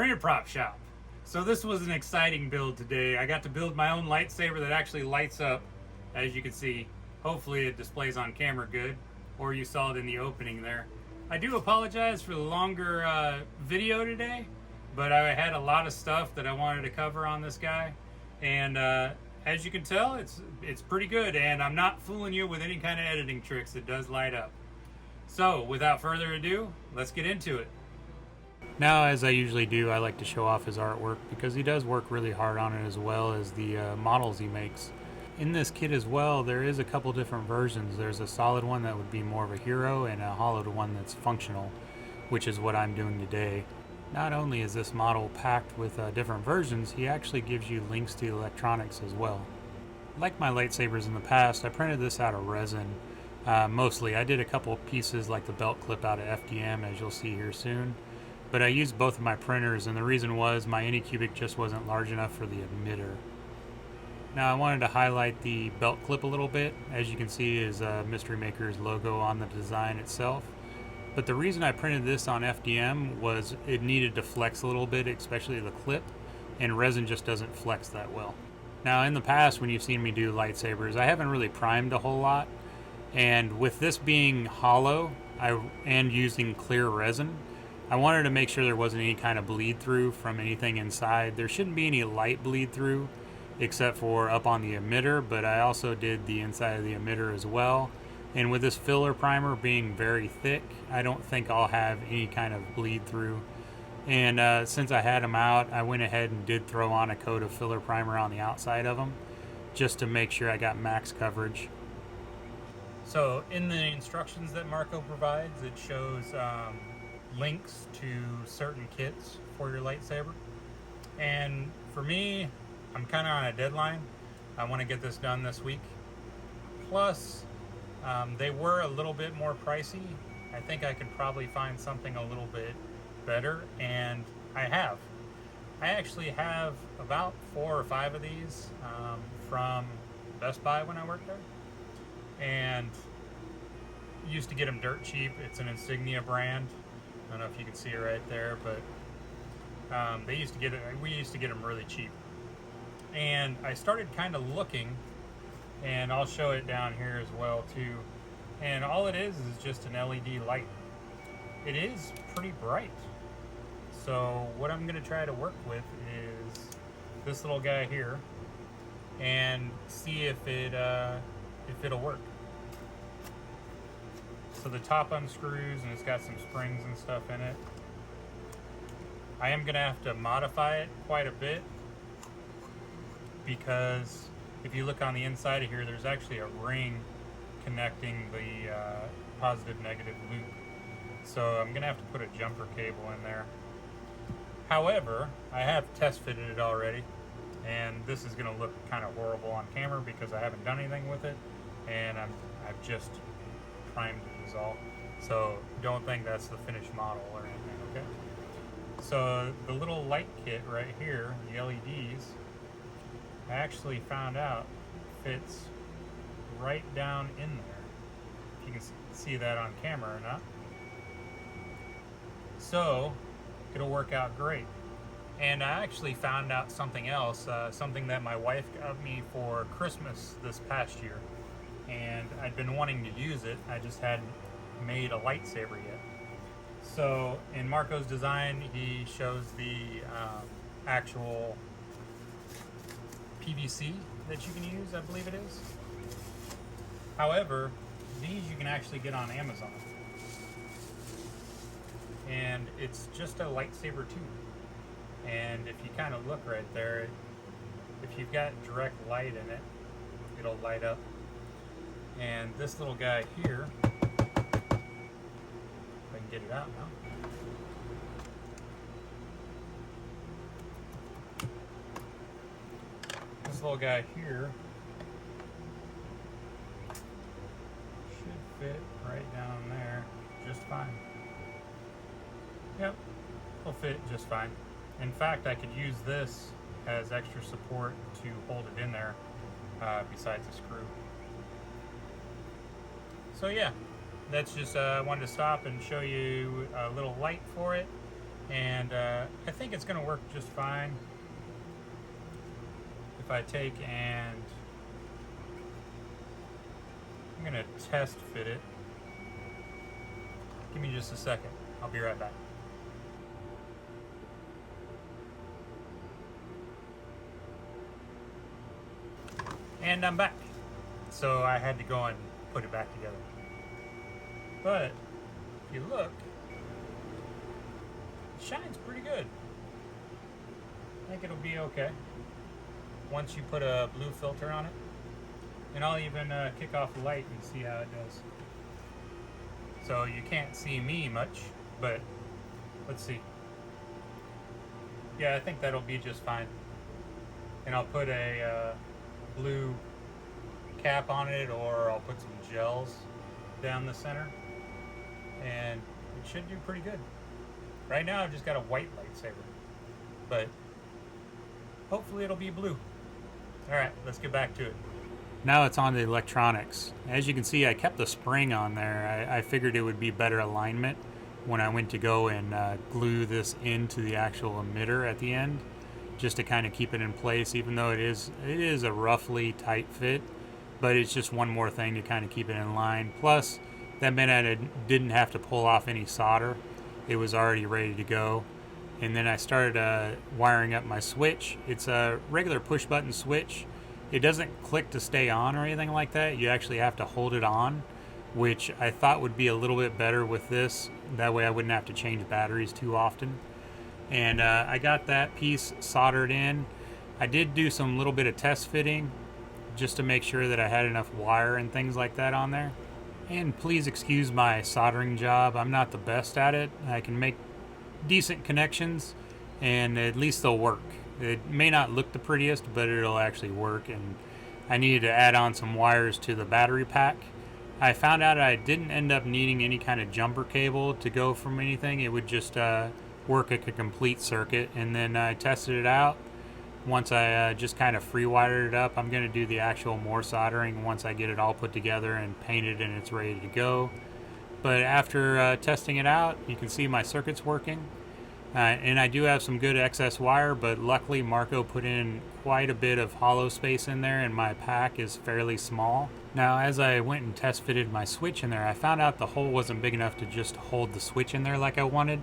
Trainer Prop Shop. So this was an exciting build today. I got to build my own lightsaber that actually lights up, as you can see. Hopefully it displays on camera good, or you saw it in the opening there. I do apologize for the longer video today, but I had a lot of stuff that I wanted to cover on this guy, and as you can tell, it's pretty good, and I'm not fooling you with any kind of editing tricks. It does light up. So without further ado, let's get into it. Now, as I usually do, I like to show off his artwork because he does work really hard on it, as well as the models he makes. In this kit as well, there is a couple different versions. There's a solid one that would be more of a hero, and a hollowed one that's functional, which is what I'm doing today. Not only is this model packed with different versions, he actually gives you links to electronics as well. Like my lightsabers in the past, I printed this out of resin. Mostly, I did a couple of pieces like the belt clip out of FDM, as you'll see here soon. But I used both of my printers, and the reason was my Anycubic just wasn't large enough for the emitter. Now I wanted to highlight the belt clip a little bit. As you can see is Mystery Maker's logo on the design itself. But the reason I printed this on FDM was it needed to flex a little bit, especially the clip, and resin just doesn't flex that well. Now in the past, when you've seen me do lightsabers, I haven't really primed a whole lot, and with this being hollow and using clear resin, I wanted to make sure there wasn't any kind of bleed through from anything inside. There shouldn't be any light bleed through except for up on the emitter, but I also did the inside of the emitter as well. And with this filler primer being very thick, I don't think I'll have any kind of bleed through. And since I had them out, I went ahead and did throw on a coat of filler primer on the outside of them just to make sure I got max coverage. So in the instructions that Marco provides, it shows links to certain kits for your lightsaber, and for me, I'm kind of on a deadline. I want to get this done this week. Plus they were a little bit more pricey. I think I could probably find something a little bit better, and I actually have about 4 or 5 of these from Best Buy when I worked there, and used to get them dirt cheap. It's an Insignia brand. I don't know if you can see it right there, but we used to get them really cheap. And I started kind of looking, and I'll show it down here as well too. And all it is just an LED light. It is pretty bright. So what I'm going to try to work with is this little guy here, and see if it'll work. So the top unscrews, and it's got some springs and stuff in it. I am going to have to modify it quite a bit, because if you look on the inside of here, there's actually a ring connecting the positive negative loop. So I'm going to have to put a jumper cable in there. However, I have test fitted it already, and this is going to look kind of horrible on camera because I haven't done anything with it, and I've just primed it is all. So don't think that's the finished model or anything, okay? So the little light kit right here, the LEDs, I actually found out fits right down in there. If you can see that on camera or not. So it'll work out great. And I actually found out something else, something that my wife got me for Christmas this past year. And I'd been wanting to use it, I just hadn't made a lightsaber yet. So in Marco's design, he shows the actual PVC that you can use, I believe it is. However, these you can actually get on Amazon. And it's just a lightsaber tube. And if you kind of look right there, if you've got direct light in it, it'll light up. And this little guy here, if I can get it out now. This little guy here should fit right down there just fine. Yep, it'll fit just fine. In fact, I could use this as extra support to hold it in there besides the screw. So yeah, that's just, I wanted to stop and show you a little light for it. And I think it's going to work just fine if I take and I'm going to test fit it. Give me just a second. I'll be right back. And I'm back. So I had to go and put it back together. But if you look, it shines pretty good. I think it'll be okay once you put a blue filter on it. And I'll even kick off the light and see how it does. So you can't see me much, but let's see. Yeah, I think that'll be just fine. And I'll put a blue cap on it, or I'll put some gels down the center, and it should do pretty good. Right now I've just got a white lightsaber, but hopefully it'll be blue. Alright, let's get back to it. Now it's on the electronics. As you can see, I kept the spring on there. I figured it would be better alignment when I went to go and glue this into the actual emitter at the end, just to kind of keep it in place, even though it is a roughly tight fit, but it's just one more thing to kind of keep it in line. Plus, that meant I didn't have to pull off any solder. It was already ready to go. And then I started wiring up my switch. It's a regular push button switch. It doesn't click to stay on or anything like that. You actually have to hold it on, which I thought would be a little bit better with this. That way I wouldn't have to change batteries too often. And I got that piece soldered in. I did do some little bit of test fitting just to make sure that I had enough wire and things like that on there. And please excuse my soldering job. I'm not the best at it. I can make decent connections, and at least they'll work. It may not look the prettiest, but it'll actually work. And I needed to add on some wires to the battery pack. I found out I didn't end up needing any kind of jumper cable to go from anything. It would just work like a complete circuit. And then I tested it out. Once I just kind of free wired it up, I'm going to do the actual more soldering once I get it all put together and painted and it's ready to go. But after testing it out, you can see my circuit's working. And I do have some good excess wire, but luckily Marco put in quite a bit of hollow space in there, and my pack is fairly small. Now, as I went and test fitted my switch in there, I found out the hole wasn't big enough to just hold the switch in there like I wanted.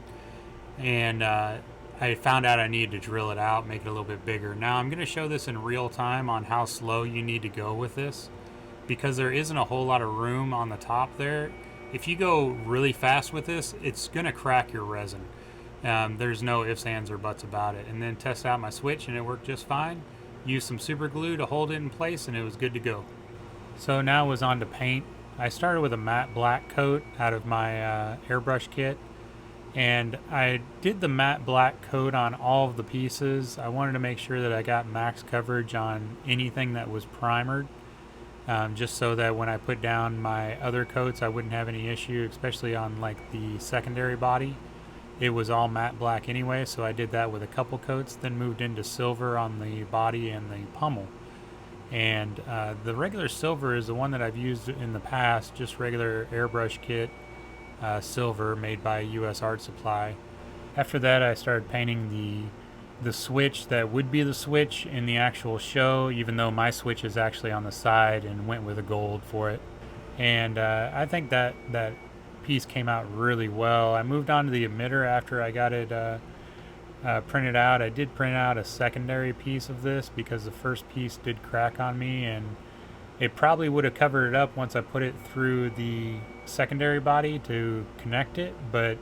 And I found out I needed to drill it out, make it a little bit bigger. Now, I'm going to show this in real time on how slow you need to go with this, because there isn't a whole lot of room on the top there. If you go really fast with this, it's going to crack your resin. There's no ifs, ands, or buts about it. And then test out my switch, and it worked just fine. Used some super glue to hold it in place, and it was good to go. So now it was on to paint. I started with a matte black coat out of my airbrush kit, and I did the matte black coat on all of the pieces. I wanted to make sure that I got max coverage on anything that was primered, just so that when I put down my other coats I wouldn't have any issue, especially on like the secondary body. It was all matte black anyway, so I did that with a couple coats, then moved into silver on the body and the pommel. And the regular silver is the one that I've used in the past, just regular airbrush kit silver made by US Art Supply. After that I started painting the switch that would be the switch in the actual show, even though my switch is actually on the side, and went with a gold for it. And I think that piece came out really well. I moved on to the emitter after I got it printed out. I did print out a secondary piece of this because the first piece did crack on me, and it probably would have covered it up once I put it through the secondary body to connect it, but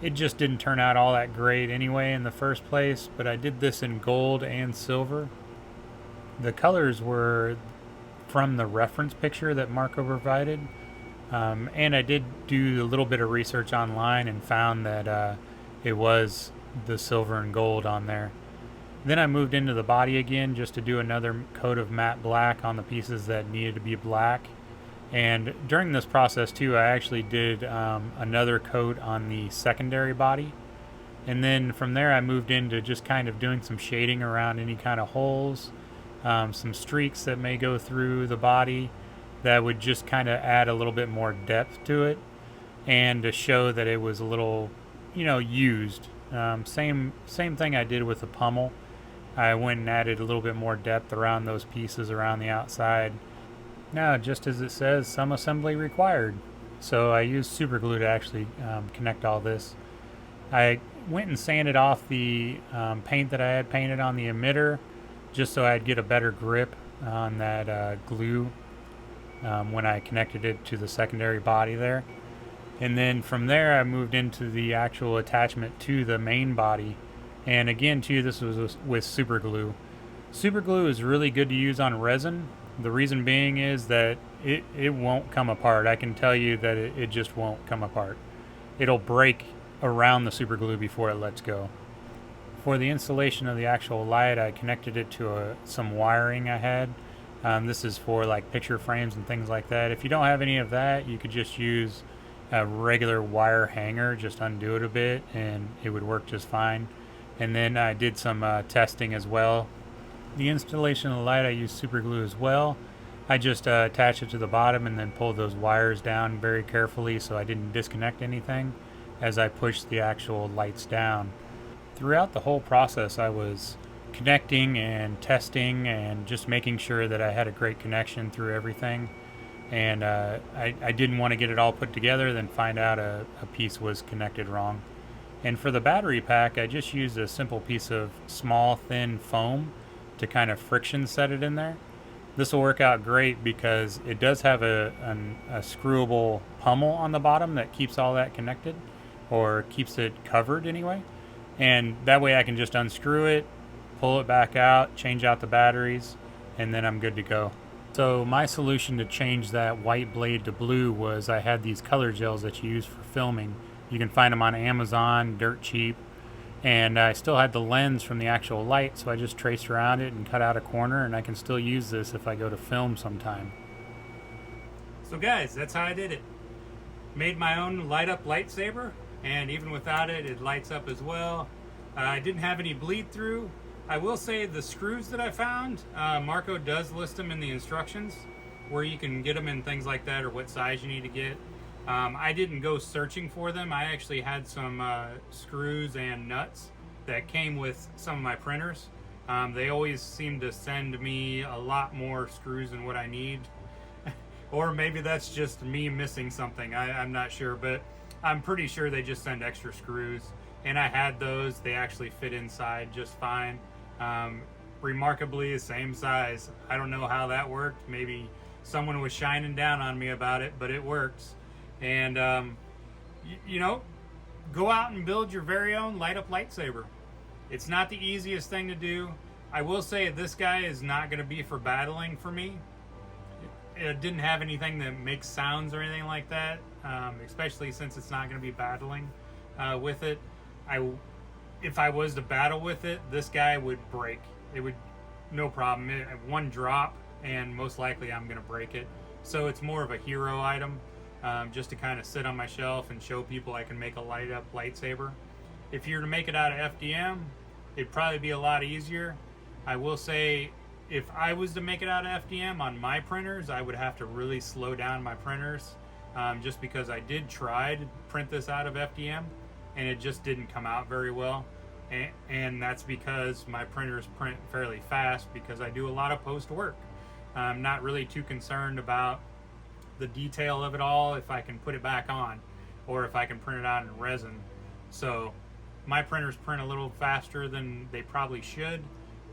it just didn't turn out all that great anyway in the first place. But I did this in gold and silver. The colors were from the reference picture that Marco provided. And I did do a little bit of research online and found that it was the silver and gold on there. Then I moved into the body again just to do another coat of matte black on the pieces that needed to be black. And during this process too, I actually did another coat on the secondary body. And then from there I moved into just kind of doing some shading around any kind of holes, some streaks that may go through the body that would just kind of add a little bit more depth to it, and to show that it was a little, used Same thing I did with the pummel. I went and added a little bit more depth around those pieces around the outside. Now, just as it says, some assembly required. So I used super glue to actually connect all this. I went and sanded off the paint that I had painted on the emitter just so I'd get a better grip on that glue when I connected it to the secondary body there. And then from there I moved into the actual attachment to the main body. And again too, this was with super glue. Super glue is really good to use on resin. The reason being is that it won't come apart. I can tell you that it just won't come apart. It'll break around the super glue before it lets go. For the installation of the actual light, I connected it to some wiring I had. This is for like picture frames and things like that. If you don't have any of that, you could just use a regular wire hanger, just undo it a bit and it would work just fine. And then I did some testing as well. The installation of the light, I used super glue as well. I just attached it to the bottom and then pulled those wires down very carefully so I didn't disconnect anything as I pushed the actual lights down. Throughout the whole process, I was connecting and testing and just making sure that I had a great connection through everything. And I didn't want to get it all put together, then find out a piece was connected wrong. And for the battery pack, I just used a simple piece of small, thin foam to kind of friction set it in there. This will work out great because it does have a screwable pummel on the bottom that keeps all that connected, or keeps it covered anyway. And that way I can just unscrew it, pull it back out, change out the batteries, and then I'm good to go. So my solution to change that white blade to blue was I had these color gels that you use for filming. You can find them on Amazon, dirt cheap. And I still had the lens from the actual light, so I just traced around it and cut out a corner, and I can still use this if I go to film sometime. So guys, that's how I did it. Made my own light up lightsaber, and even without it, it lights up as well. I didn't have any bleed through. I will say the screws that I found, Marco does list them in the instructions where you can get them in things like that, or what size you need to get. I didn't go searching for them. I actually had some screws and nuts that came with some of my printers. They always seem to send me a lot more screws than what I need. Or maybe that's just me missing something. I'm not sure, but I'm pretty sure they just send extra screws. And I had those. They actually fit inside just fine. Remarkably the same size. I don't know how that worked. Maybe someone was shining down on me about it, but it works. And you know, go out and build your very own light up lightsaber. It's not the easiest thing to do. I will say this guy is not going to be for battling for me. It didn't have anything that makes sounds or anything like that, especially since it's not going to be battling with it. If I was to battle with it, this guy would break. It would, no problem. One drop and most likely I'm going to break it. So it's more of a hero item. Just to kind of sit on my shelf and show people I can make a light up lightsaber. If you were to make it out of FDM, it'd probably be a lot easier. I will say, if I was to make it out of FDM on my printers, I would have to really slow down my printers, just because I did try to print this out of FDM and it just didn't come out very well. And that's because my printers print fairly fast because I do a lot of post work. I'm not really too concerned about the detail of it all, if I can put it back on or if I can print it out in resin. So my printers print a little faster than they probably should,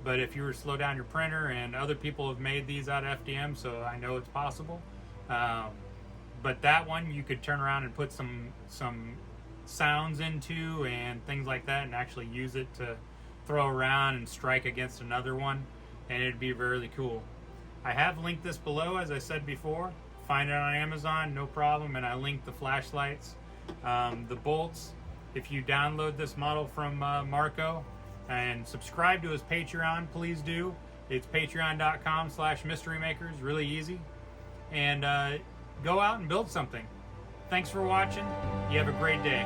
but if you were to slow down your printer, and other people have made these out of FDM, so I know it's possible. But that one you could turn around and put some sounds into and things like that and actually use it to throw around and strike against another one, and it'd be really cool. I have linked this below, as I said before. Find it on Amazon, no problem, and I linked the flashlights. The bolts, if you download this model from Marco and subscribe to his Patreon, please do. It's patreon.com/mysterymakers, really easy. And go out and build something. Thanks for watching. You have a great day.